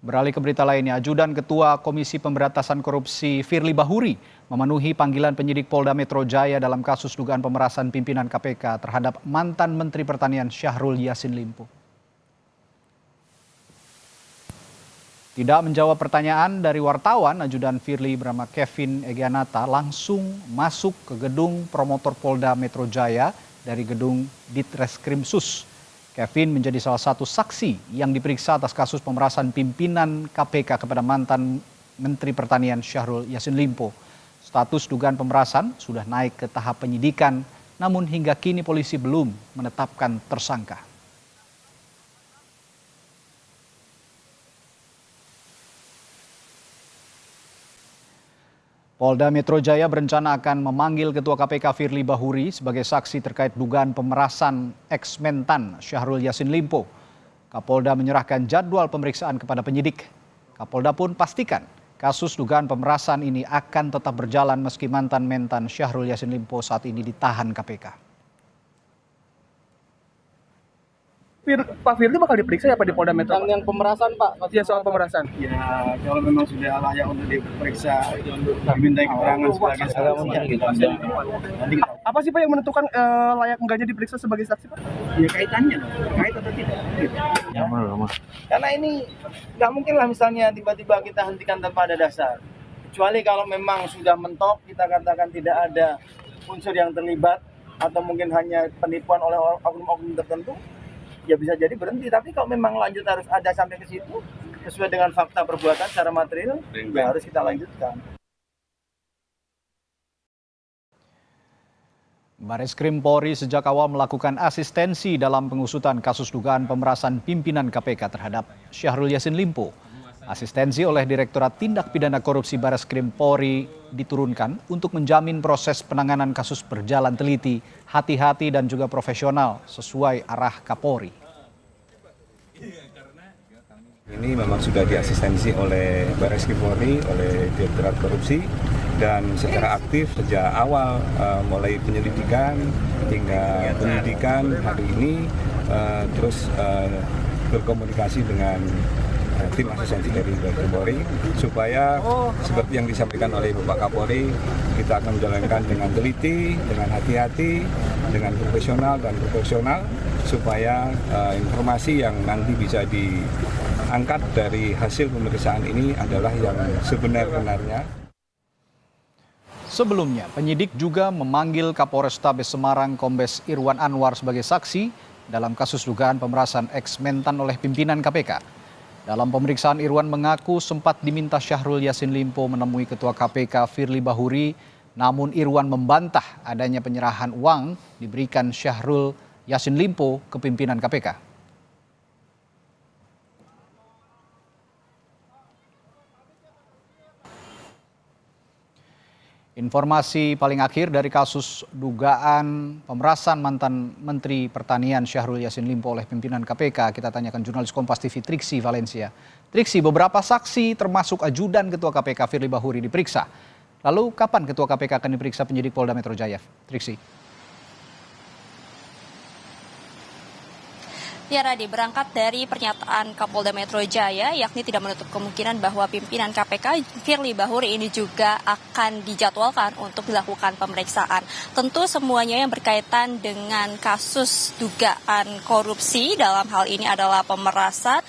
Beralih ke berita lainnya, Ajudan Ketua Komisi Pemberantasan Korupsi Firly Bahuri memenuhi panggilan penyidik Polda Metro Jaya dalam kasus dugaan pemerasan pimpinan KPK terhadap mantan Menteri Pertanian Syahrul Yassin Limpo. Tidak menjawab pertanyaan dari wartawan, Ajudan Firly bernama Kevin Egianata langsung masuk ke gedung promotor Polda Metro Jaya dari gedung Ditreskrimsus. Kevin menjadi salah satu saksi yang diperiksa atas kasus pemerasan pimpinan KPK kepada mantan Menteri Pertanian Syahrul Yassin Limpo. Status dugaan pemerasan sudah naik ke tahap penyidikan, namun hingga kini polisi belum menetapkan tersangka. Polda Metro Jaya berencana akan memanggil Ketua KPK Firly Bahuri sebagai saksi terkait dugaan pemerasan ex-mentan Syahrul Yassin Limpo. Kapolda menyerahkan jadwal pemeriksaan kepada penyidik. Kapolda pun pastikan kasus dugaan pemerasan ini akan tetap berjalan meski mantan-mentan Syahrul Yassin Limpo saat ini ditahan KPK. Pak Firly bakal diperiksa ya Pak di Polda Metro? Yang pemerasan Pak? Iya, soal pemerasan. Ya kalau memang sudah layak untuk diperiksa, dimintai keterangan sebagai saksi. Apa sih Pak yang menentukan layak enggaknya diperiksa sebagai saksi Pak? Ya kaitannya, kait atau tidak? Ya, karena ini nggak mungkin lah misalnya tiba-tiba kita hentikan tanpa ada dasar. Kecuali kalau memang sudah mentok, kita katakan tidak ada unsur yang terlibat atau mungkin hanya penipuan oleh oknum-oknum tertentu. Ya bisa jadi berhenti, tapi kalau memang lanjut harus ada sampai ke situ sesuai dengan fakta perbuatan secara material, ya harus kita lanjutkan. Bareskrim Polri sejak awal melakukan asistensi dalam pengusutan kasus dugaan pemerasan pimpinan KPK terhadap Syahrul Yassin Limpo. Asistensi oleh Direktorat Tindak Pidana Korupsi Bareskrim Polri diturunkan untuk menjamin proses penanganan kasus berjalan teliti, hati-hati dan juga profesional sesuai arah Kapolri. Ini memang sudah diasistensi oleh Bareskrim Polri, oleh Direktorat Korupsi dan secara aktif sejak awal mulai penyelidikan hingga penyidikan hari ini terus berkomunikasi dengan tim asistensi dari Bareskrim Polri supaya seperti yang disampaikan oleh Bapak Kapolri, kita akan menjalankan dengan teliti, dengan hati-hati, dengan profesional dan proporsional supaya informasi yang nanti bisa diangkat dari hasil pemeriksaan ini adalah yang sebenar-benarnya. Sebelumnya, penyidik juga memanggil Kapolrestabes Semarang Kombes Irwan Anwar sebagai saksi dalam kasus dugaan pemerasan ex-mentan oleh pimpinan KPK. Dalam pemeriksaan, Irwan mengaku sempat diminta Syahrul Yassin Limpo menemui Ketua KPK Firly Bahuri, namun Irwan membantah adanya penyerahan uang diberikan Syahrul Yassin Limpo ke pimpinan KPK. Informasi paling akhir dari kasus dugaan pemerasan mantan Menteri Pertanian Syahrul Yassin Limpo oleh pimpinan KPK, kita tanyakan jurnalis Kompas TV Triksi Valencia. Triksi, beberapa saksi termasuk ajudan Ketua KPK Firly Bahuri diperiksa. Lalu kapan Ketua KPK akan diperiksa penyidik Polda Metro Jaya? Triksi. Ya Radi, berangkat dari pernyataan Kapolda Metro Jaya, yakni tidak menutup kemungkinan bahwa pimpinan KPK Firly Bahuri ini juga akan dijadwalkan untuk dilakukan pemeriksaan. Tentu semuanya yang berkaitan dengan kasus dugaan korupsi, dalam hal ini adalah pemerasan,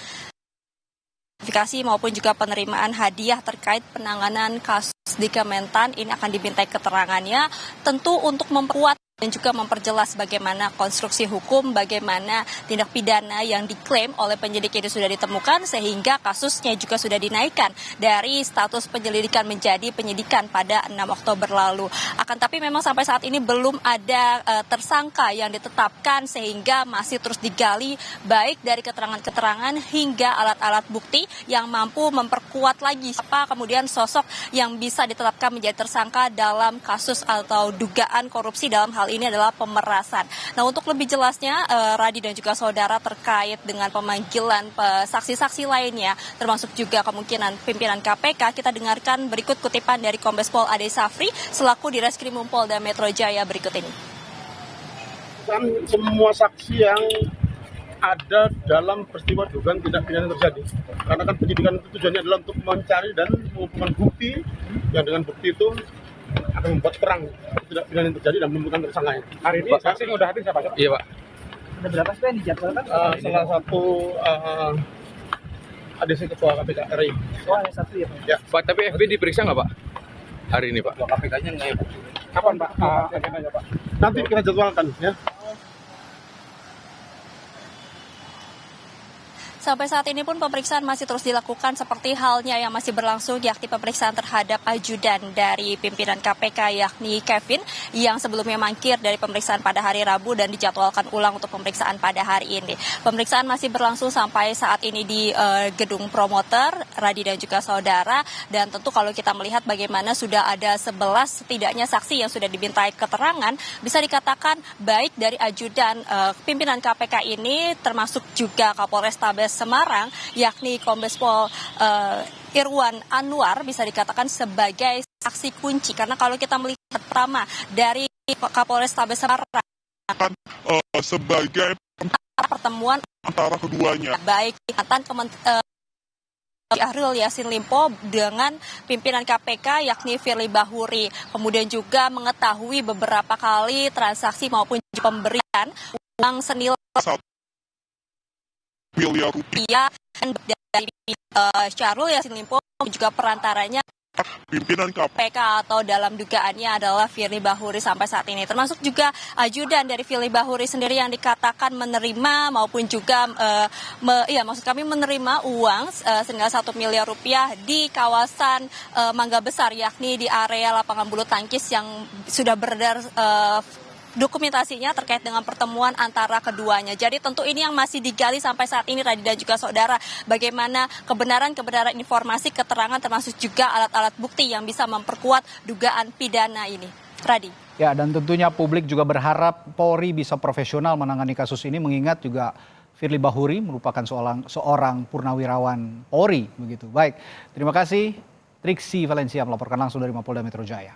maupun juga penerimaan hadiah terkait penanganan kasus di Kementan, ini akan dimintai keterangannya, tentu untuk memperkuat dan juga memperjelas bagaimana konstruksi hukum, bagaimana tindak pidana yang diklaim oleh penyidik ini sudah ditemukan, sehingga kasusnya juga sudah dinaikkan dari status penyelidikan menjadi penyidikan pada 6 Oktober lalu. Akan tapi memang sampai saat ini belum ada tersangka yang ditetapkan, sehingga masih terus digali baik dari keterangan-keterangan hingga alat-alat bukti yang mampu memperkuat lagi siapa kemudian sosok yang bisa ditetapkan menjadi tersangka dalam kasus atau dugaan korupsi dalam hal ini adalah pemerasan. Nah, untuk lebih jelasnya Radi dan juga saudara terkait dengan pemanggilan saksi-saksi lainnya, termasuk juga kemungkinan pimpinan KPK, kita dengarkan berikut kutipan dari Kombes Pol Ade Safri selaku Direskrimum Polda Metro Jaya berikut ini. Kan semua saksi yang ada dalam peristiwa dugaan tindak pidana yang terjadi. Karena kan penyidikan itu tujuannya adalah untuk mencari dan mengumpulkan bukti, yang dengan bukti itu akan membuat terang tindak pidana yang terjadi dan menemukan tersangkanya. Hari ini saksi sudah hadir siapa? Iya, Pak. Ada berapa sih yang dijadwalkan? Salah satu ADC Ketua KPK RI. Oh, hanya satu ya, Pak? Ya. Pak, tapi FB diperiksa nggak Pak? Hari ini Pak? KPK-nya nggak ya, Pak? Kapan, Pak? Agendanya, Pak. Nanti kita jadwalkan ya. Sampai saat ini pun pemeriksaan masih terus dilakukan seperti halnya yang masih berlangsung, yakni pemeriksaan terhadap ajudan dari pimpinan KPK yakni Kevin yang sebelumnya mangkir dari pemeriksaan pada hari Rabu dan dijadwalkan ulang untuk pemeriksaan pada hari ini. Pemeriksaan masih berlangsung sampai saat ini di gedung promoter, Radi dan juga saudara, dan tentu kalau kita melihat bagaimana sudah ada 11 setidaknya saksi yang sudah dimintai keterangan, bisa dikatakan baik dari ajudan pimpinan KPK ini termasuk juga Kapolrestabes Semarang yakni Kombes Pol Irwan Anwar bisa dikatakan sebagai saksi kunci, karena kalau kita melihat pertama dari Kapolrestabes Semarang sebagai pertemuan antara keduanya, baik Syahrul Yassin Limpo dengan pimpinan KPK yakni Firly Bahuri, kemudian juga mengetahui beberapa kali transaksi maupun pemberian uang senilai miliar rupiah dari Syahrul Yassin Limpo juga perantaranya pimpinan KPK atau dalam dugaannya adalah Firly Bahuri sampai saat ini, termasuk juga ajudan dari Firly Bahuri sendiri yang dikatakan menerima maupun juga maksud kami menerima uang senilai 1 miliar rupiah di kawasan Mangga Besar, yakni di area lapangan bulu tangkis yang sudah beredar dokumentasinya terkait dengan pertemuan antara keduanya. Jadi tentu ini yang masih digali sampai saat ini, Radi dan juga saudara, bagaimana kebenaran informasi, keterangan termasuk juga alat-alat bukti yang bisa memperkuat dugaan pidana ini. Radi. Ya, dan tentunya publik juga berharap Polri bisa profesional menangani kasus ini, mengingat juga Firly Bahuri merupakan seorang purnawirawan Polri begitu. Baik, terima kasih Triksi Valencia melaporkan langsung dari Mapolda Metro Jaya.